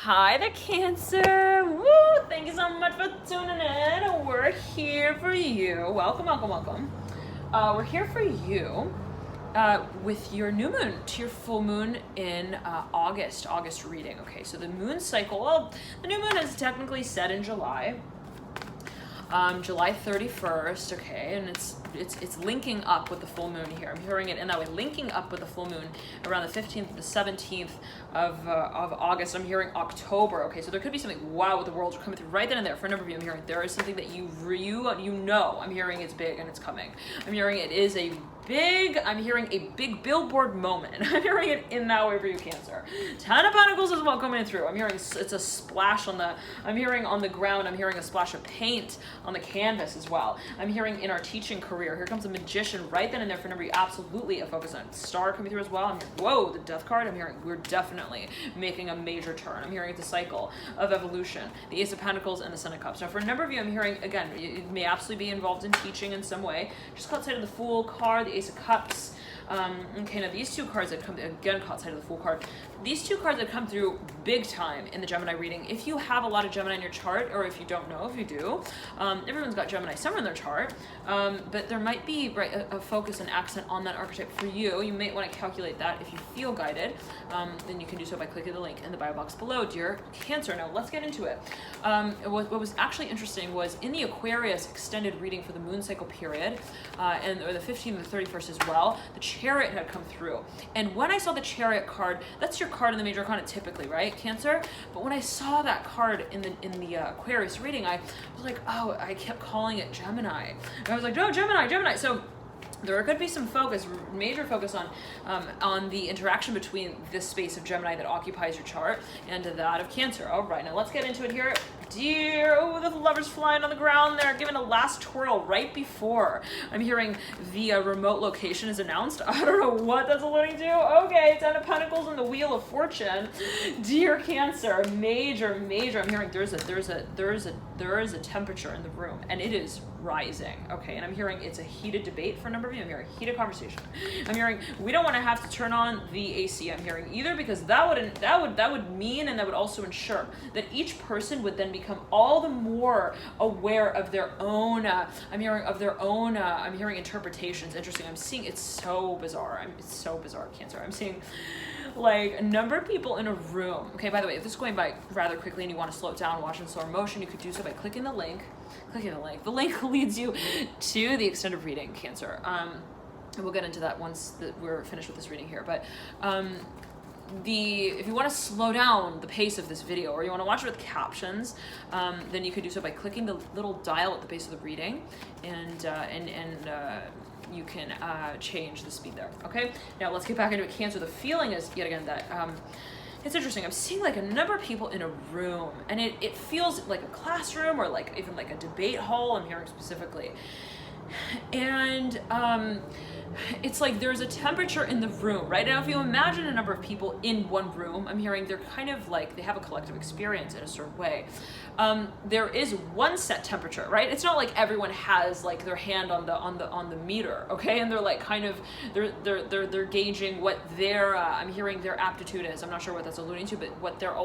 Hi there, Cancer. Woo! Thank you so much for tuning in. We're here for you. Welcome, welcome, welcome. We're here for you with your new moon to your full moon in August reading. Okay, so the moon cycle, well, the new moon is technically set in July. July 31st, okay, and it's linking up with the full moon here. I'm hearing it in that way, linking up with the full moon around the 15th, the 17th of August. I'm hearing October, okay, so there could be something, wow, with the worlds are coming through right then and there. For a number of you, I'm hearing there is something that you know, I'm hearing it's big and it's coming. I'm hearing it is I'm hearing a big billboard moment. I'm hearing it in that way for you, Cancer. 10 of Pentacles is what coming through. I'm hearing it's a splash I'm hearing on the ground, I'm hearing a splash of paint on the canvas as well. I'm hearing in our teaching career, here comes a magician right then and there for a number of you, absolutely a focus on star coming through as well. I'm hearing, whoa, the death card, I'm hearing we're definitely making a major turn. I'm hearing it's a cycle of evolution, the Ace of Pentacles and the Ten of Cups. Now for a number of you, I'm hearing, again, it may absolutely be involved in teaching in some way. Just caught sight of the Fool card, the Ace of Cups. Okay, now these two cards that come, again, caught sight of the Fool card. These two cards that come through big time in the Gemini reading. If you have a lot of Gemini in your chart, or if you don't know, if you do, everyone's got Gemini somewhere in their chart, but there might be a focus and accent on that archetype for you. You may want to calculate that if you feel guided. Then you can do so by clicking the link in the bio box below, dear Cancer. Now let's get into it. What was actually interesting was in the Aquarius extended reading for the moon cycle period, or the 15th and the 31st as well, the chariot had come through. And when I saw the chariot card, that's your card in the major arcana typically, right, Cancer? But when I saw that card in the Aquarius reading, I was like, oh, I kept calling it Gemini. And I was like, no, Gemini. So there could be some focus, major focus on the interaction between this space of Gemini that occupies your chart and that of Cancer. All right, now let's get into it here. Dear, oh, the Lover's flying on the ground there, giving a last twirl right before I'm hearing the remote location is announced. I don't know what that's alluding to. Okay, 10 of Pentacles and the Wheel of Fortune. Dear Cancer, major. I'm hearing there is a temperature in the room and it is rising. Okay, and I'm hearing it's a heated debate for a number of you. I'm hearing heated conversation. I'm hearing we don't want to have to turn on the AC. I'm hearing either because that would mean and that would also ensure that each person would then become all the more aware of their own. I'm hearing interpretations. Interesting. I'm seeing it's so bizarre. It's so bizarre, Cancer. I'm seeing like a number of people in a room. Okay, by the way, if this is going by rather quickly and you want to slow it down, watch in slower motion, you could do so by clicking the link. The link leads you to the extended reading, Cancer. And we'll get into that once that we're finished with this reading here. But if you want to slow down the pace of this video or you want to watch it with captions, then you could do so by clicking the little dial at the base of the reading and you can change the speed there. Okay, now let's get back into it, Cancer. The feeling is yet again that it's interesting. I'm seeing like a number of people in a room and it feels like a classroom or like even like a debate hall. I'm hearing specifically. And it's like there's a temperature in the room, right? Now if you imagine a number of people in one room, I'm hearing they're kind of like they have a collective experience in a certain way. There is one set temperature, right? It's not like everyone has like their hand on the meter, okay? And they're like kind of they're gauging what their I'm hearing their aptitude is. I'm not sure what that's alluding to, but what their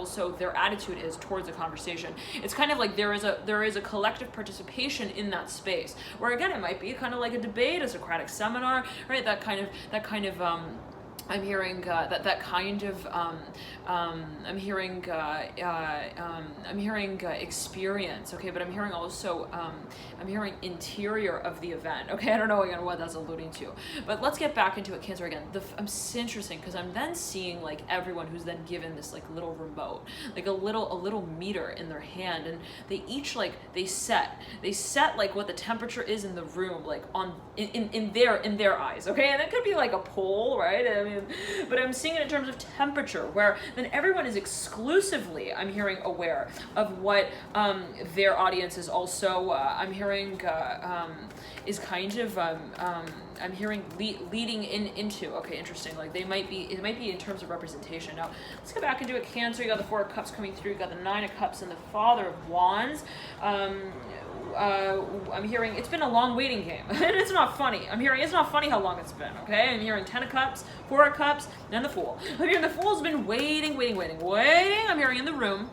attitude is towards the conversation. It's kind of like there is a collective participation in that space where again it might be kind of like a debate, a Socratic seminar, right? That kind of I'm hearing I'm hearing experience, okay, but I'm hearing also I'm hearing interior of the event, okay. I don't know again what that's alluding to, but let's get back into it, Cancer. Again, it's interesting because I'm then seeing like everyone who's then given this like little remote, like a little meter in their hand, and they each like they set like what the temperature is in the room, like on in their eyes, okay, and it could be like a poll, right? I mean, but I'm seeing it in terms of temperature, where then everyone is exclusively, I'm hearing, aware of what their audience is also, I'm hearing, is kind of I'm hearing leading into, okay, interesting, like it might be in terms of representation. Now let's go back and do it. Cancer, you got the Four of Cups coming through, you got the Nine of Cups and the Father of Wands. I'm hearing it's been a long waiting game. And it's not funny. I'm hearing it's not funny how long it's been, okay? I'm hearing 10 of Cups, 4 of Cups, and the Fool. I'm hearing the Fool's been waiting. I'm hearing in the room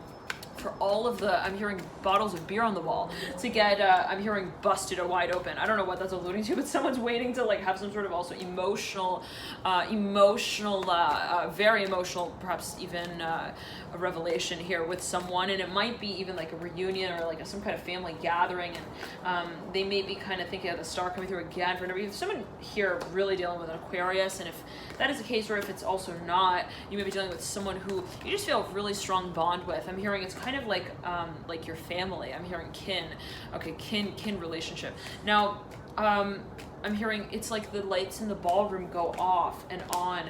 for all of the, I'm hearing bottles of beer on the wall to get, I'm hearing busted or wide open. I don't know what that's alluding to, but someone's waiting to like have some sort of also emotional, very emotional, perhaps even a revelation here with someone. And it might be even like a reunion or like some kind of family gathering. And they may be kind of thinking of the star coming through again for whatever. If someone here really dealing with an Aquarius, and if that is the case, or if it's also not, you may be dealing with someone who you just feel a really strong bond with. I'm hearing it's kind of like your family. I'm hearing kin. Okay, kin relationship. Now, I'm hearing it's like the lights in the ballroom go off and on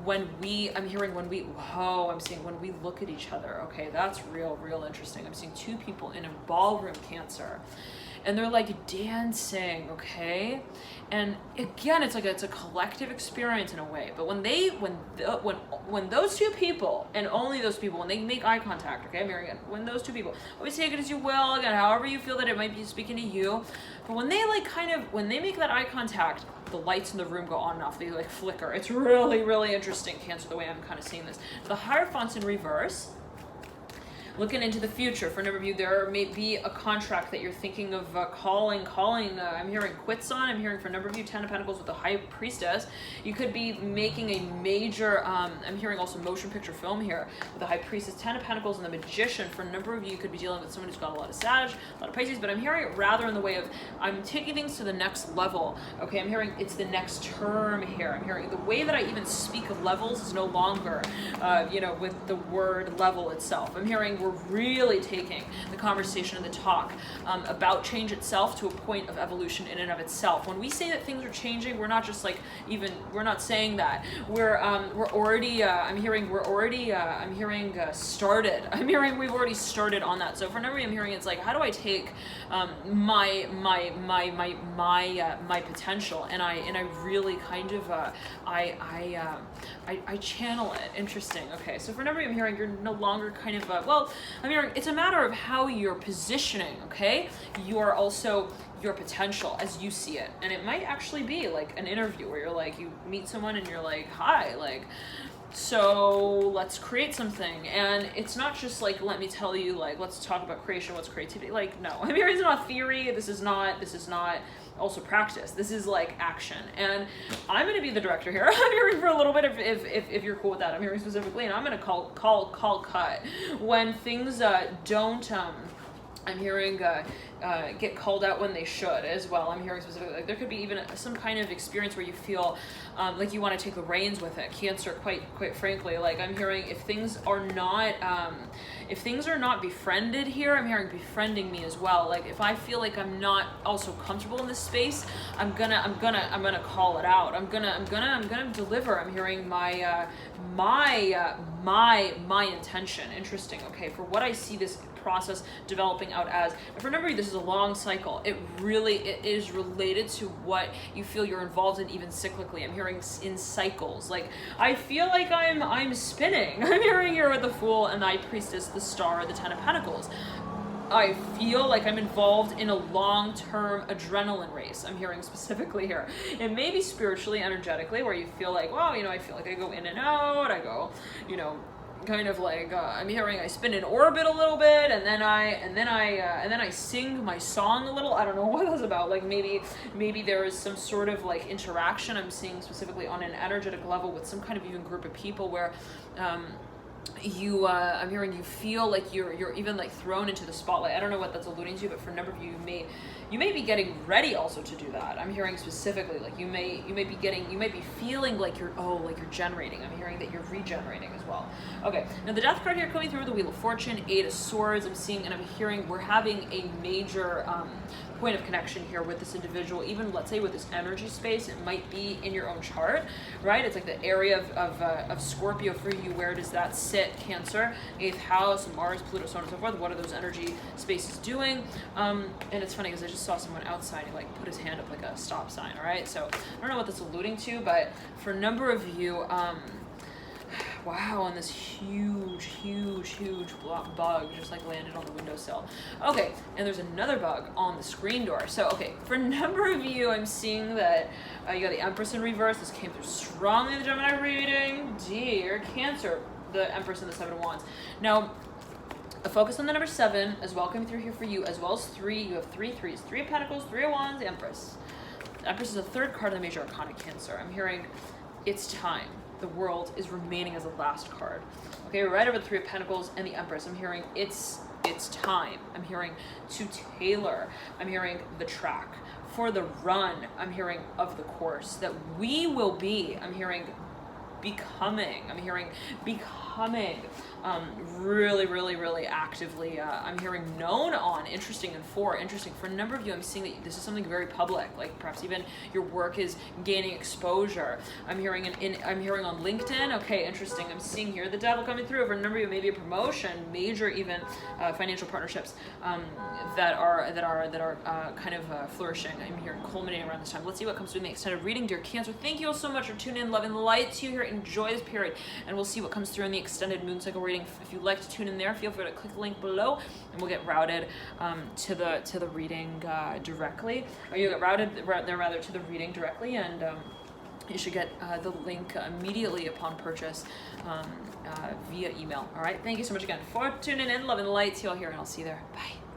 when we look at each other. Okay, that's real interesting. I'm seeing two people in a ballroom, Cancer, and they're like dancing, okay? And again, it's a collective experience in a way. But when those two people, and only those people, when they make eye contact, okay, Marianne, when those two people, always take it as you will, again, however you feel that it might be speaking to you, but when they when they make that eye contact, the lights in the room go on and off, they like flicker. It's really interesting, Cancer, the way I'm kind of seeing this. The Hierophant's in reverse. Looking into the future, for a number of you, there may be a contract that you're thinking of calling. I'm hearing quits on. I'm hearing for a number of you, 10 of Pentacles with the High Priestess. You could be making a major, I'm hearing also motion picture film here with the High Priestess, 10 of Pentacles and the Magician. For a number of you, you could be dealing with someone who's got a lot of Sag, a lot of Pisces, but I'm hearing it rather in the way of, I'm taking things to the next level. Okay, I'm hearing it's the next term here. I'm hearing the way that I even speak of levels is no longer, with the word level itself. I'm hearing we're really taking the conversation and the talk about change itself to a point of evolution in and of itself. When we say that things are changing, we're not just we're not saying that. We're already, I'm hearing started. I'm hearing we've already started on that. So for number, I'm hearing it's like, how do I take my potential and I really kind of, I channel it. Interesting. Okay. So for number, I'm hearing you're no longer kind of, I'm hearing it's a matter of how you're positioning, okay? You are also your potential as you see it. And it might actually be like an interview where you're like, you meet someone and you're like, hi, like, so let's create something. And it's not just like, let me tell you, like, let's talk about creation, what's creativity. Like, no, I mean, it's not theory. This is not also practice. This is like action. And I'm going to be the director here. I'm hearing for a little bit if you're cool with that. I'm hearing specifically, and I'm going to call cut when things don't, I'm hearing get called out when they should as well. I'm hearing specifically, like there could be even some kind of experience where you feel like you want to take the reins with it. Cancer, quite frankly, like I'm hearing if things are not befriended here, I'm hearing befriending me as well. Like if I feel like I'm not also comfortable in this space, I'm gonna call it out. I'm gonna deliver. I'm hearing my intention. Interesting. Okay, for what I see this process developing out as. And remember, this is a long cycle. It is related to what you feel you're involved in, even cyclically. I'm hearing in cycles. Like I feel like I'm spinning. I'm hearing here with the Fool and the High Priestess, the Star, the 10 of Pentacles. I feel like I'm involved in a long-term adrenaline race. I'm hearing specifically here. It may be spiritually, energetically, where you feel like, well, I feel like I go in and out. I go, kind of like I'm hearing I spin in orbit a little bit, and then I sing my song a little. I don't know what that's about. Like maybe there is some sort of like interaction I'm seeing specifically on an energetic level with some kind of even group of people where I'm hearing you feel like you're even like thrown into the spotlight. I don't know what that's alluding to, but for a number of you, you may be getting ready also to do that. I'm hearing specifically like you may be feeling like you're generating. I'm hearing that you're regenerating as well. Okay, now the Death card here coming through, the Wheel of Fortune, 8 of Swords. I'm seeing and I'm hearing we're having a major point of connection here with this individual. Even let's say with this energy space, it might be in your own chart, right? It's like the area of Scorpio for you. Where does that sit Cancer, 8th house, Mars, Pluto, so on and so forth. What are those energy spaces doing? And it's funny because I just saw someone outside, he like put his hand up like a stop sign, all right? So I don't know what that's alluding to, but for a number of you, wow, and this huge bug just like landed on the windowsill. Okay, and there's another bug on the screen door. So, okay, for a number of you, I'm seeing that you got the Empress in reverse. This came through strongly in the Gemini reading. Dear Cancer, the Empress and the Seven of Wands. Now, a focus on the number 7 as well coming through here for you, as well as 3. You have 3 threes, 3 of Pentacles, 3 of Wands, the Empress. The Empress is the 3rd card of the Major Arcana, Cancer. I'm hearing it's time. The World is remaining as the last card. Okay, right over the 3 of Pentacles and the Empress. I'm hearing it's time. I'm hearing to tailor. I'm hearing the track for the run. I'm hearing of the course that we will be. I'm hearing becoming. I'm hearing becoming really actively. I'm hearing known on. Interesting for a number of you. I'm seeing that this is something very public, like perhaps even your work is gaining exposure. I'm hearing I'm hearing on LinkedIn. Okay, interesting. I'm seeing here the Devil coming through. For a number of you, maybe a promotion, major even financial partnerships that are kind of flourishing. I'm hearing culminating around this time. Let's see what comes through in the extended reading, dear Cancer. Thank you all so much for tuning in, loving the light to you here. Enjoy this period, and we'll see what comes through in the extended moon cycle reading. If you'd like to tune in there, feel free to click the link below, and we'll get routed to the reading directly. Or you get routed there rather to the reading directly, and you should get the link immediately upon purchase via email. All right. Thank you so much again for tuning in, loving the light. See you all here, and I'll see you there. Bye.